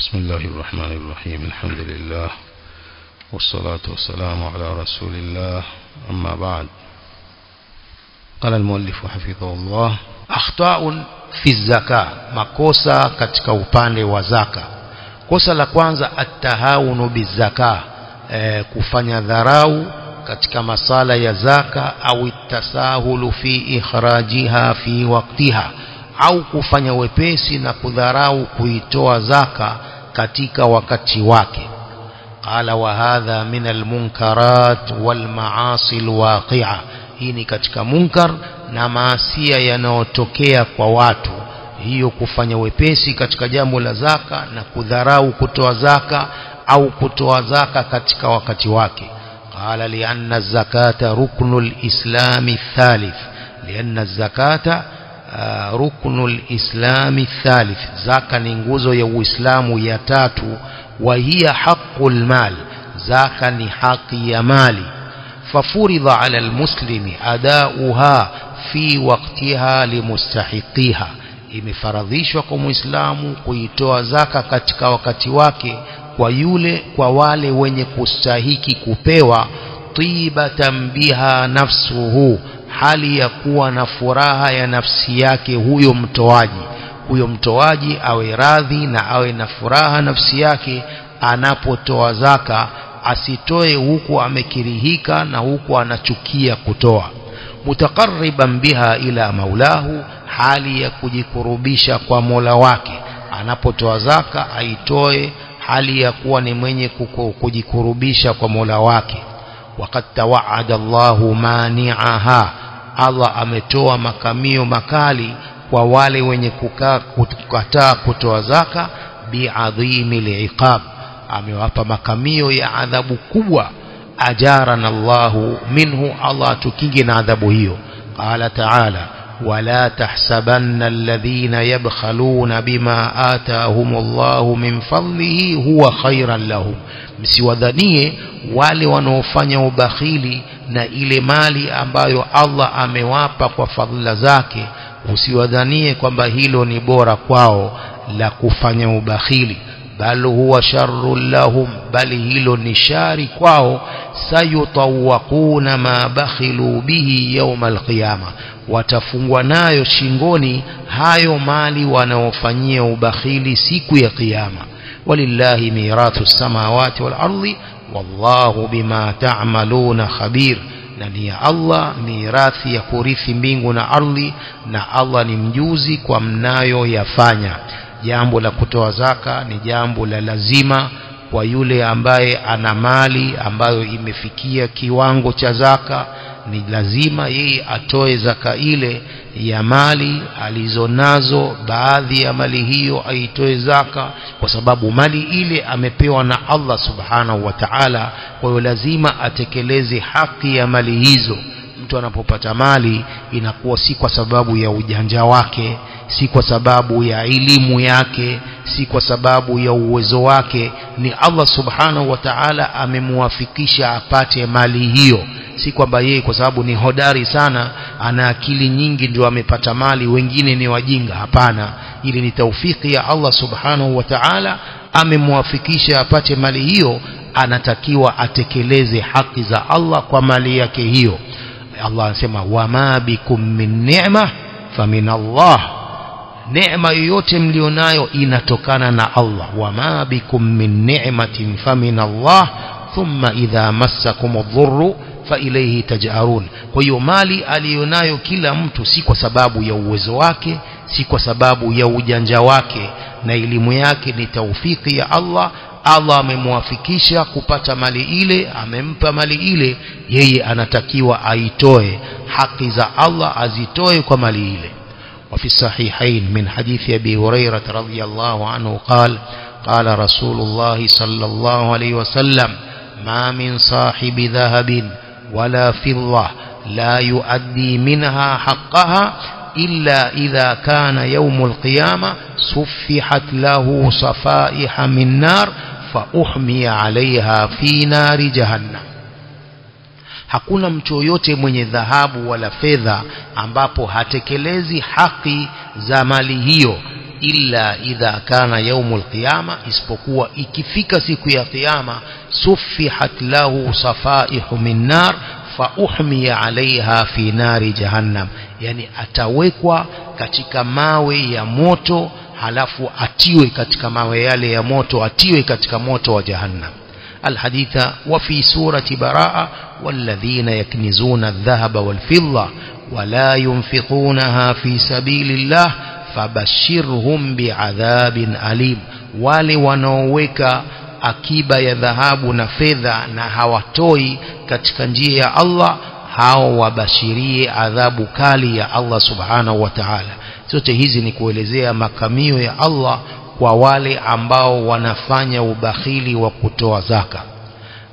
بسم الله الرحمن الرحيم. الحمد لله والصلاة والسلام على رسول الله. أما بعد، قال المؤلف حفظه الله: أخطاء في الزكاة، makosa katika upande wa zaka. Kosa la kwanza, at-tahawunu bizaka, kufanya dharau katika masala ya zaka, au itasahulu fi ikhrajiha fi waqtiha, au kufanya wepesi na kudharau kuitoa zaka katika wakati wake. Qala wa hadha min almunkarat wal maasi alwaqi'a, hii ni katika munkar na maasia yanayotokea kwa watu, hiyo kufanya wepesi katika jambo la zaka na kudharau kutoa zaka au kutoa zaka katika wakati wake. Qala li anna az-zakata ruknul islami thalith, lianna az-zakata ruknul islami thalith, zaka ni nguzo ya Uislamu ya tatu. Wa hiya haqqul mal, zaka ni haki ya mali. Fafuridha ala almuslimi adauha fi waqtiha limustahiqiha, imefaradhishwa kwa Muislamu kuitoa zaka katika wakati wake kwa wale wenye kustahiki kupewa. Tibatan biha nafsuhu, hali ya kuwa na furaha ya nafsi yake huyo mtoaji awe radhi na awe na furaha nafsi yake anapotoa zaka, asitoe huku amekirihika na huku anachukia kutoa. Mutaqarriban biha ila maulahu, hali ya kujikurubisha kwa Mola wake, anapotoa zaka aitoe hali ya kuwa ni mwenye kujikurubisha kwa Mola wake. Waqad tawa'ada Allahu mani'aha, Allah ametoa makamio makali kwa wale wenye kukataa kutoa zaka. Bi'adhimi liqab, amewapa makamio ya adhabu kubwa. Ajarana Allahu minhu, Allah tukinge na adhabu hiyo. Qala ta'ala: wala tahsabanna alladhina yabkhaluna bima atahumullahu min fadlihi huwa khairan lahum, msiwadhanie wale wanaofanya ubakhili na ile mali ambayo Allah amewapa kwa fadhila zake, usiwadhanie kwamba hilo ni bora kwao la kufanya ubakhili. Bal huwa sharrun lahum, bali hilo ni shari kwao. Sayutawaquna ma bakhilu bihi yawma alqiyama, watafungwa nayo shingoni hayo mali wanaofanyia ubakhili siku ya kiyama. Walillahi mirathu samawati wal ardi wallahu bima ta'maluna khabir, na ni ya Allah mirathi ya kurithi mbingu na ardhi, na Allah ni mjuzi kwa mnayo yafanya. Jambo la kutoa zaka ni jambo la lazima kwa yule ambaye ana mali ambayo imefikia kiwango cha zaka. Ni lazima yeye atoe zaka ile ya mali alizonazo, baadhi ya mali hiyo aitoe zaka, kwa sababu mali ile amepewa na Allah subhanahu wa ta'ala. Kwa hiyo lazima atekeleze haki ya mali hizo. Mtu anapopata mali inakuwa si kwa sababu ya ujanja wake, si kwa sababu ya elimu yake, si kwa sababu ya uwezo wake. Ni Allah subhanahu wa ta'ala amemuwafikisha apate mali hiyo, si kwamba yeye kwa sababu ni hodari sana, ana akili nyingi ndio amepata mali, wengine ni wajinga. Hapana, ili ni taufiki ya Allah subhanahu wa ta'ala, amemuwafikisha apate mali hiyo. Anatakiwa atekeleze haki za Allah kwa mali yake hiyo. Allah anasema wama bikum min ni'ma famin Allah, neema yoyote mlionayo inatokana na Allah. Wama bikum min ni'matin famin Allah thumma idha massakum adh-dhurru fa ilayhi taj'arun. Kwa hiyo mali alionayo kila mtu si kwa sababu ya uwezo wake, si kwa sababu ya ujanja wake na elimu yake, ni taufiki ya Allah. Allah amemwafikisha kupata mali ile, amempa mali ile, yeye anatakiwa aitoe haki za Allah, azitoe kwa mali ile. وفي الصحيحين من حديث أبي هريرة رضي الله عنه قال: قال رسول الله صلى الله عليه وسلم: ما من صاحب ذهب ولا فضة لا يؤدي منها حقها إلا إذا كان يوم القيامة صفحت له صفائح من نار فأحمي عليها في نار جهنم. Hakuna mtu yote mwenye dhahabu wala fedha ambapo hatekelezi haki za mali hiyo, illa idha kana yaumul qiyama, isipokuwa ikifika siku ya kiyama, suffihat lahu safaihu min nar fa uhmiya alaiha fi nari jahannam, yani atawekwa katika mawe ya moto, halafu atiwe katika mawe yale ya moto, atiwe katika moto wa jahannam. الحديث وفي سورة براءة والذين يكنزون الذهب والفضة ولا ينفقونها في سبيل الله فبشرهم بعذاب أليم. wale wanaoweka akiba ya dhahabu na fedha na hawatoi katika njia ya Allah, hao wabashirie adhabu kali ya Allah subhanahu wa ta'ala. Zote hizi ni kuelezea makamio ya Allah kwa wale ambao wanafanya ubakhili wa kutoa zaka.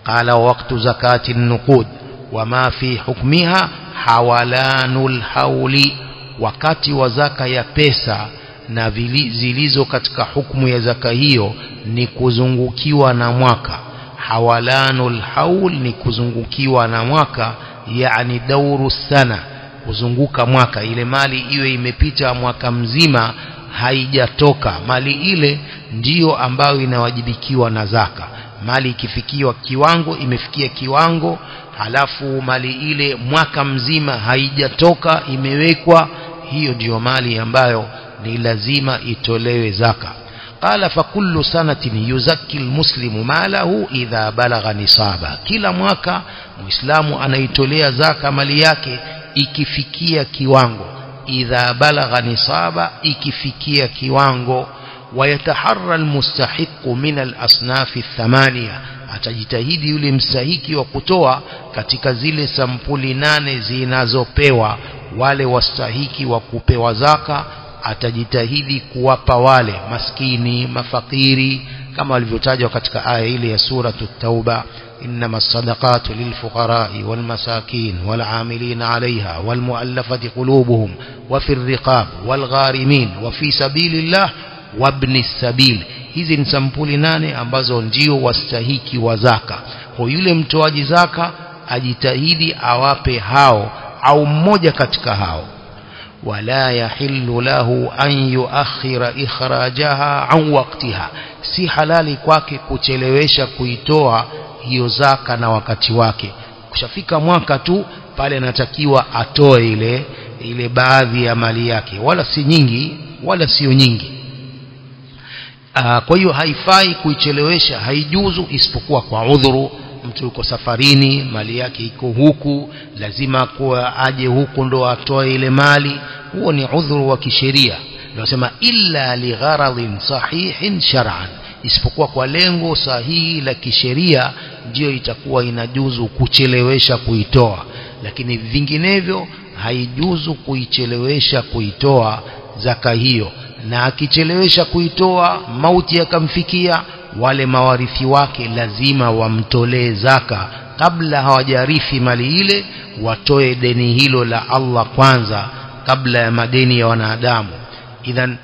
Qala waqtu zakati an-nuqud wama fi hukmiha hawalanul hauli, wakati wa zaka ya pesa na zilizo katika hukumu ya zaka hiyo ni kuzungukiwa na mwaka. Hawalanul haul ni kuzungukiwa na mwaka, yani dauru sana, kuzunguka mwaka. Ile mali iwe imepita mwaka mzima haijatoka, mali ile ndiyo ambayo inawajibikiwa na zaka. Mali ikifikiwa kiwango, imefikia kiwango, halafu mali ile mwaka mzima haijatoka, imewekwa, hiyo ndiyo mali ambayo ni lazima itolewe zaka. Qala fa kullu sanatin yuzakki almuslimu malahu idha balagha nisaba, kila mwaka muislamu anaitolea zaka mali yake ikifikia kiwango. idha balagha nisaba, ikifikia kiwango. Wayataharra almustahiqu min alasnafi thamania, atajitahidi yule mstahiki wa kutoa katika zile sampuli 8 zinazopewa wale wastahiki wa kupewa zaka. Atajitahidi kuwapa wale maskini, mafakiri, kama walivyotajwa katika aya ile ya suratu Tauba, إنما الصدقات للفقراء والمساكين والعاملين عليها والمؤلفة قلوبهم وفي الرقاب والغارمين وفي سبيل الله وابن السبيل. hizi ni sampuli 8 ambazo ndio wastahiki wa zaka. Kwa yule mtoaji zaka ajitahidi awape hao au mmoja katika hao. wala yahillu lahu an yuakhira ikhrajaha an waqtiha, si halali kwake kuchelewesha kuitoa hiyo zaka na wakati wake. Kushafika mwaka tu pale anatakiwa atoe ile baadhi ya mali yake, wala si nyingi wala sio nyingi. Kwa hiyo haifai kuichelewesha, haijuzu, isipokuwa kwa udhuru. Mtu yuko safarini, mali yake iko huku, lazima kuwa aje huku ndo atoe ile mali, huo ni udhuru wa kisheria. Tunasema illa li gharadhin sahihin shar'an, isipokuwa kwa lengo sahihi la kisheria ndio itakuwa inajuzu kuchelewesha kuitoa, lakini vinginevyo haijuzu kuichelewesha kuitoa zaka hiyo. Na akichelewesha kuitoa, mauti yakamfikia, wale mawarithi wake lazima wamtolee zaka kabla hawajarithi mali ile, watoe deni hilo la Allah kwanza kabla ya madeni ya wanadamu. idhan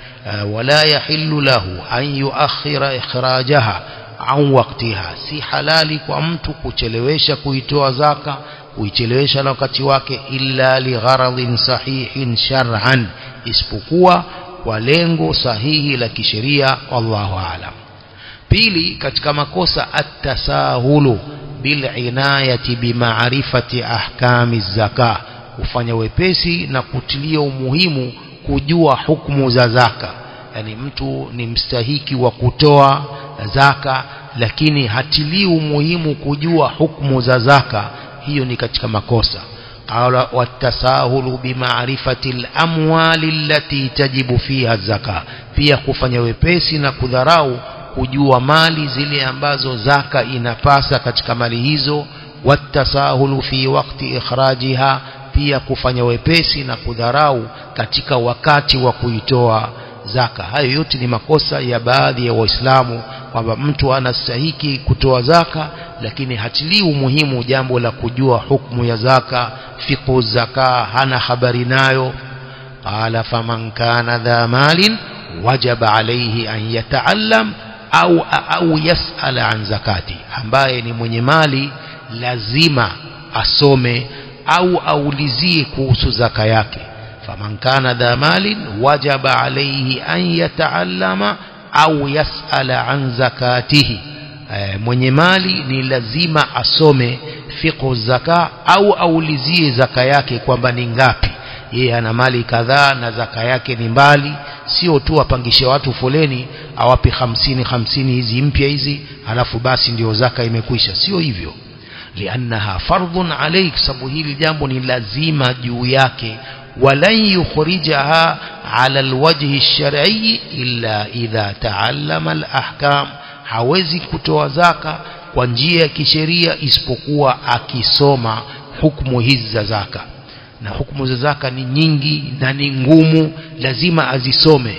wala yahillu lahu an yuakhira ikhrajaha an waqtiha, si halali kwa mtu kuchelewesha kuitoa zaka, kuichelewesha na wakati wake, illa li gharadhin sahihin shar'an, isipokuwa kwa lengo sahihi la kisheria. Wallahu aalam. Pili katika makosa, at-tasahulu bil inayati bi ma'rifati ahkami zaka, kufanya wepesi na kutilia umuhimu kujua hukumu za zaka. Yani mtu ni mstahiki wa kutoa zaka lakini hatilii umuhimu kujua hukumu za zaka, hiyo ni katika makosa. Qala watasahulu bima'rifati al-amwali allati tajibu fiha zaka, pia kufanya wepesi na kudharau kujua mali zile ambazo zaka inapasa katika mali hizo. Watasahulu fi waqti ikhrajiha, pia kufanya wepesi na kudharau katika wakati wa kuitoa zaka. Hayo yote ni makosa ya baadhi ya Waislamu, kwamba mtu anastahiki kutoa zaka lakini hatilii umuhimu jambo la kujua hukumu ya zaka, fiqhu zaka hana habari nayo. Qala faman kana dha malin wajaba alayhi an yata'allam au yas'ala an zakati, ambaye ni mwenye mali lazima asome au aulizie kuhusu zaka yake. faman kana dha malin wajaba alayhi an yata'allama au yas'ala an zakatihi, mwenye mali ni lazima asome fiqh zaka au aulizie zaka yake kwamba ni ngapi. Yeye ana mali kadhaa na zaka yake ni mbali, sio tu apangishe watu foleni awape 50 hizi mpya hizi alafu basi ndio zaka imekwisha. Sio hivyo, liannaha fardhun alayk, sababu hili jambo ni lazima juu yake. walan yukhrijaha ala alwajhi alshar'i illa idha ta'allama alahkam, hawezi kutoa zaka kwa njia ya kisheria isipokuwa akisoma hukumu hizi za zaka. Na hukumu za zaka ni nyingi na ni ngumu, lazima azisome.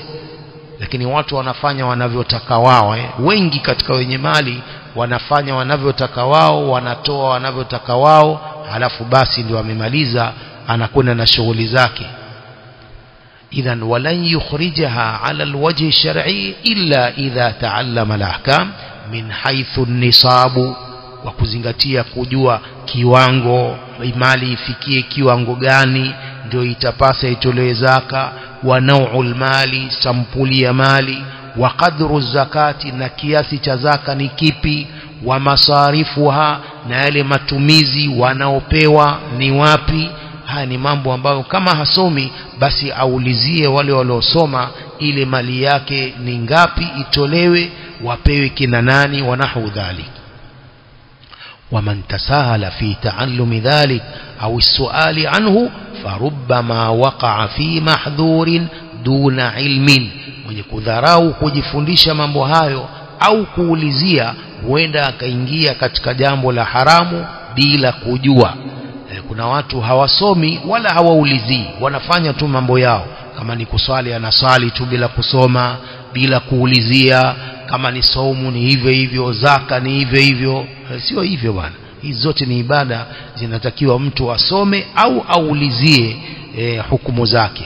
Lakini watu wanafanya wanavyotaka wao. Wengi katika wenye mali wanafanya wanavyotaka wao, wanatoa wanavyotaka wao, halafu basi ndio amemaliza, anakwenda na shughuli zake. idhan walan yukhrijaha ala alwajhi shar'i illa idha ta'allama alahkam min haythu an-nisabu, wa kuzingatia kujua kiwango mali ifikie kiwango gani ndio itapasa itolewe zaka, wa nau'ul mali, sampuli ya mali, wa qadru zakati, na kiasi cha zaka ni kipi, wa masarifuha, na yale matumizi wanaopewa ni wapi. Haya ni mambo ambayo kama hasomi basi aulizie wale waliosoma ile mali yake ni ngapi itolewe, wapewe kina nani, wa nahu dhalik. ومن تساهل في تعلم ذلك أو السؤال عنه فربما وقع في محذور دون علم. mwenye kudharau kujifundisha mambo hayo au kuulizia huenda akaingia katika jambo la haramu bila kujua. Kuna watu hawasomi wala hawaulizii, wanafanya tu mambo yao. Kama ni kuswali anaswali tu bila kusoma, bila kuulizia. Kama ni saumu ni hivyo hivyo, zaka ni hivyo hivyo. Sio hivyo bwana. Hizi zote ni ibada, zinatakiwa mtu asome au aulizie hukumu zake.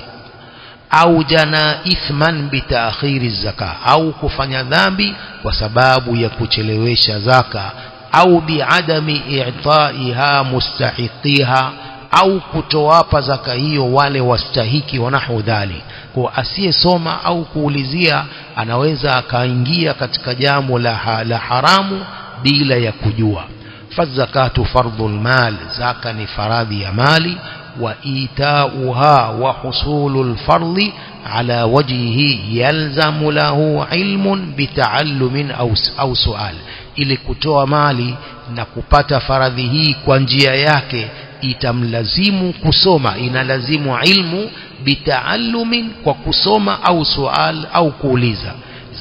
Au jana ithman bitaakhiri zaka, au kufanya dhambi kwa sababu ya kuchelewesha zaka, au biadami i'ta'iha mustahiqiha, au kutowapa zaka hiyo wale wastahiki, wanahu dhali. Kwa asiyesoma au kuulizia anaweza akaingia katika jambo la haramu bila ya kujua. Fazakatu fardhul mal, zaka ni faradhi ya mali, wa itauha wa husulul fardhi ala wajhihi yalzamu lahu ilmun bitaallumin au sual. Ili kutoa mali na kupata faradhi hii kwa njia yake itamlazimu kusoma, inalazimu ilmu bitaallumin, kwa kusoma, au sual, au kuuliza.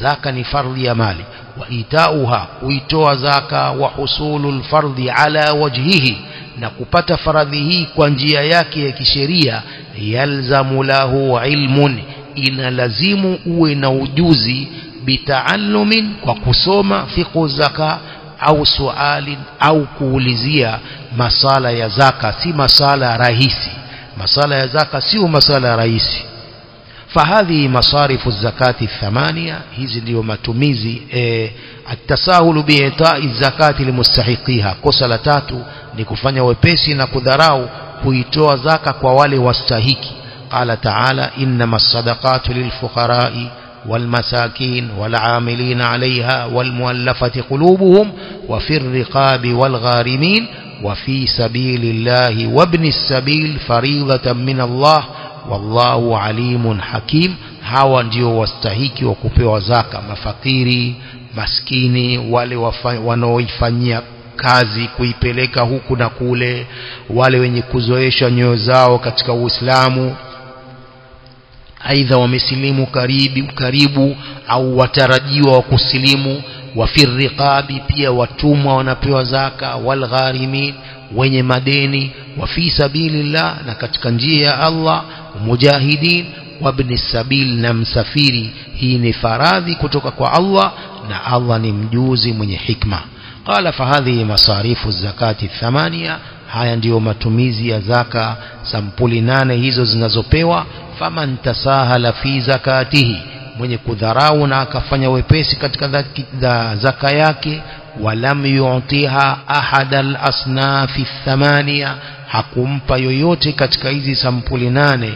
Zaka ni fardhi ya mali, wa itauha, kuitoa zaka, wa husulul fardhi ala wajhihi, na kupata faradhi hii kwa njia yake ya kisheria, yalzamu lahu ilmun, inalazimu uwe na ujuzi, bitaallumin, kwa kusoma fiqh zaka, au sualin, au kuulizia masala ya zaka. Si masala rahisi, masala ya zaka sio masala rahisi. Fahadhi masarifu zakati thamania, hizi ndio matumizi. At-tasahulu bi'ita'i zakati limustahiqiha, kosa la tatu ni kufanya wepesi na kudharau kuitoa zaka kwa wale wastahiki. Qala ta'ala, innamas sadaqatu lilfuqara'i والمساكين والعاملين عليها والمؤلفة قلوبهم وفي الرقاب والغارمين وفي سبيل الله وابن السبيل فريضة من الله والله عليم حكيم. hawa ndio wastahiki wa kupewa zaka: mafakiri, maskini, wale wanaoifanyia kazi kuipeleka huku na kule, wale wenye kuzoesha nyoyo zao katika Uislamu, aidha wamesilimu karibu au watarajiwa wa kusilimu. Wa firriqabi, pia watumwa wanapewa zaka. Wal gharimin, wenye madeni. Wa fi sabilillah, na katika njia ya Allah. Mujahidin wa ibn sabil, na msafiri. Hii ni faradhi kutoka kwa Allah, na Allah ni mjuzi mwenye hikma. Qala fahadhi masarifu zakati thamania, haya ndiyo matumizi ya zaka sampuli 8 hizo zinazopewa. Faman tasahala fi zakatihi, mwenye kudharau na akafanya wepesi katika zaka yake. Walam yu'tiha ahad al-asnafi thamania, hakumpa yoyote katika hizi sampuli 8.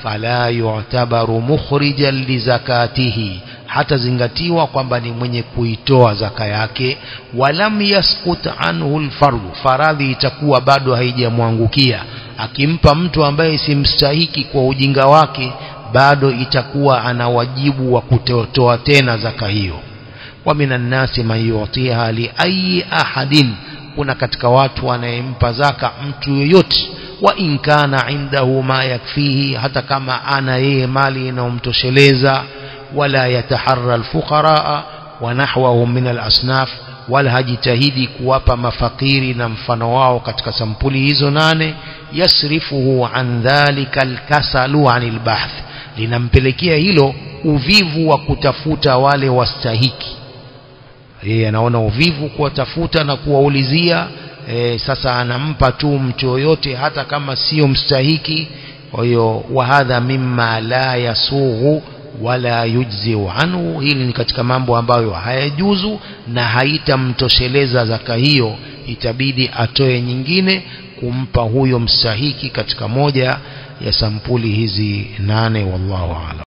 fala yu'tabaru mukhrijan li zakatihi, hata zingatiwa kwamba ni mwenye kuitoa zaka yake. Walam yaskut anhu alfardu, faradhi itakuwa bado haijamwangukia. Akimpa mtu ambaye si mstahiki kwa ujinga wake, bado itakuwa ana wajibu wa kutoa tena zaka hiyo. Wa minan nasi man yu'tiha li ayi ahadin, kuna katika watu wanayempa zaka mtu yoyote, wa in kana indahu ma yakfihi, hata kama ana yeye mali inayomtosheleza. Wala yataharra alfuqara wa nahwahum min alasnaf, wala hajitahidi kuwapa mafakiri na mfano wao katika sampuli hizo 8. Yasrifuhu an dhalika alkasalu anil bahth, linampelekea hilo uvivu wa kutafuta wale wastahiki. Yeye anaona uvivu kuwatafuta na kuwaulizia. Sasa anampa tu mtu yoyote hata kama sio mstahiki. Kwa hiyo wa hadha mimma la yasughu wala yujzi anhu, hili ni katika mambo ambayo hayajuzu na haitamtosheleza zaka hiyo, itabidi atoe nyingine kumpa huyo mstahiki katika moja ya sampuli hizi 8. Wallahu a'lam.